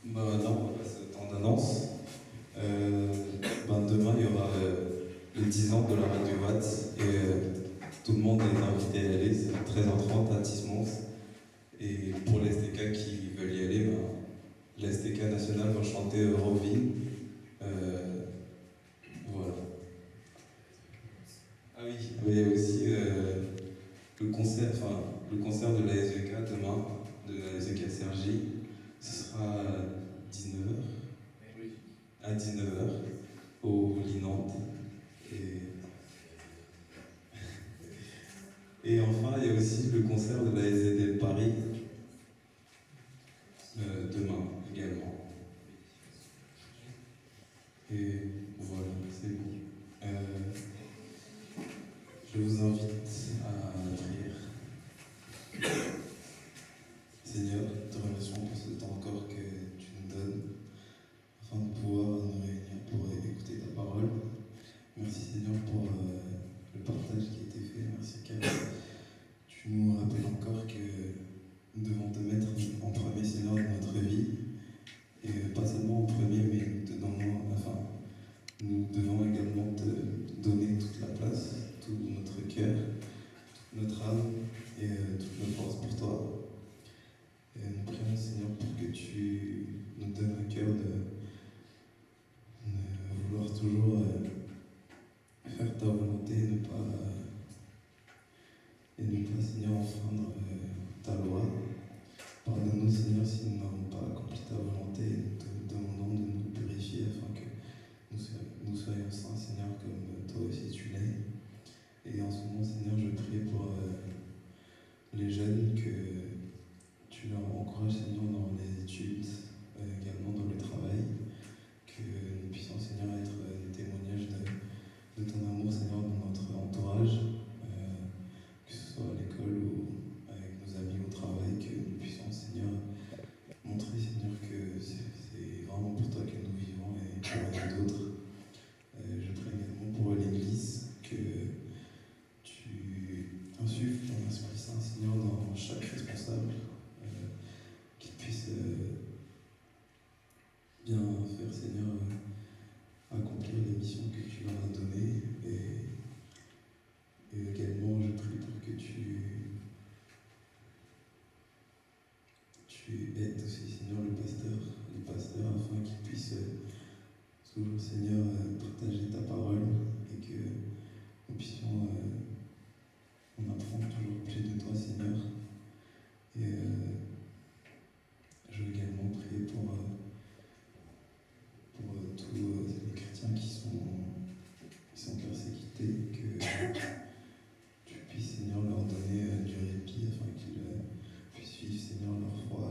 Bah non, on va passer au temps d'annonce. Demain, il y aura les 10 ans de la Radio Watt et tout le monde est invité à y aller. C'est à 13h30 à Tismons. Et pour les STK qui veulent y aller, l'STK national va chanter Rovine. Voilà. Ah oui, il y a aussi le concert de la SVK demain, de la SVK Sergi. Ce sera à 19h. À 19h au Linante. Et enfin, il y a aussi le concert de la SZL Paris demain également. Et voilà, c'est bon. Je vous invite à la prière. Seigneur, te remercions pour ce temps encore que tu nous donnes afin de pouvoir nous réunir pour écouter ta parole. Merci Seigneur pour le partage qui a été fait. Merci car tu nous rappelles encore que nous devons te mettre en premier Seigneur de notre vie. Et pas seulement en premier, mais nous devons également te donner toute la place, tout notre cœur, notre âme et toute notre force pour toi. Et nous prions Seigneur pour que tu nous donnes un cœur de vouloir toujours faire ta volonté et ne pas Seigneur enfreindre ta loi. Pardonne-nous Seigneur si nous n'avons pas accompli ta volonté et nous te demandons de nous purifier afin que nous soyons saints Seigneur comme toi aussi tu l'es. Et en ce moment Seigneur je prie pour les jeunes que tu leur encourages Seigneur dans les études, également dans le travail, que nous puissions Seigneur être des témoignages de ton amour Seigneur dans notre entourage, que ce soit à l'école ou avec nos amis au travail, que nous puissions Seigneur montrer Seigneur que c'est vraiment pour toi que nous vivons et pour rien d'autre. Je prie également pour l'Église, que tu insuffles ton Esprit Saint Seigneur dans chaque responsable, qu'il puisse bien faire Seigneur accomplir les missions que tu leur as données. Et également je prie pour que tu aides aussi Seigneur les pasteurs afin qu'ils puissent toujours Seigneur partager ta parole et que nous puissions en apprendre toujours plus de toi Seigneur. Et je veux également prier pour tous les chrétiens qui sont persécutés, que tu puisses Seigneur leur donner du répit afin qu'ils puissent vivre Seigneur leur foi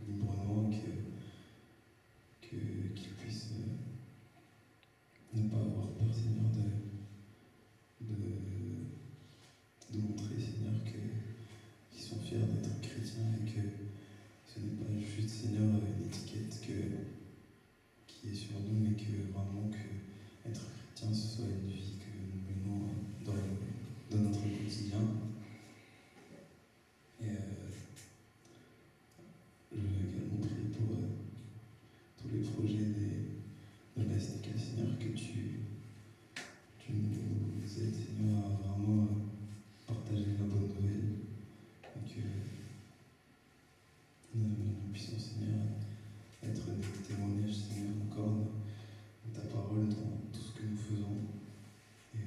librement, qu'ils puissent ne pas avoir peur Seigneur de montrer Seigneur qu'ils sont fiers d'être chrétiens et que ce n'est pas juste Seigneur une étiquette qui est sur nous, mais que vraiment que être chrétien ce soit une vie que nous menons dans notre quotidien. Et je veux également prier pour tous les projets de la STK, Seigneur, que tu nous aides, Seigneur, à vraiment partager la bonne nouvelle et que nous puissions, Seigneur, être des témoignages, Seigneur, encore de ta parole dans tout ce que nous faisons. Et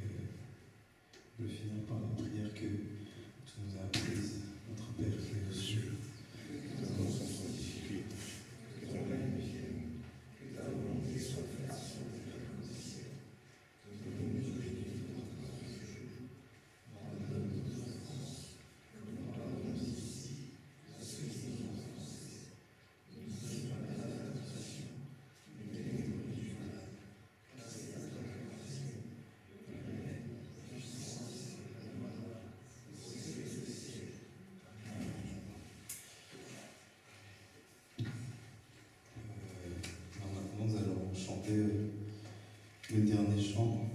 je vais finir par la prière que tu nous as apprise, notre Père qui est aux cieux. Que ton nom soit sanctifié, que ton règne vienne, que ta volonté soit faite sur la terre comme au ciel. Donne-nous aujourd'hui notre pain de ce jour. Pardonne-nous nos offenses, comme nous pardonnons ici à ceux qui nous ont offensés. Ne nous donne pas la tentation, mais délivre-nous du mal. Car c'est à toi que revient le règne, la puissance et la gloire, au siècle des siècles. Amen. Maintenant, nous allons chanter le dernier chant.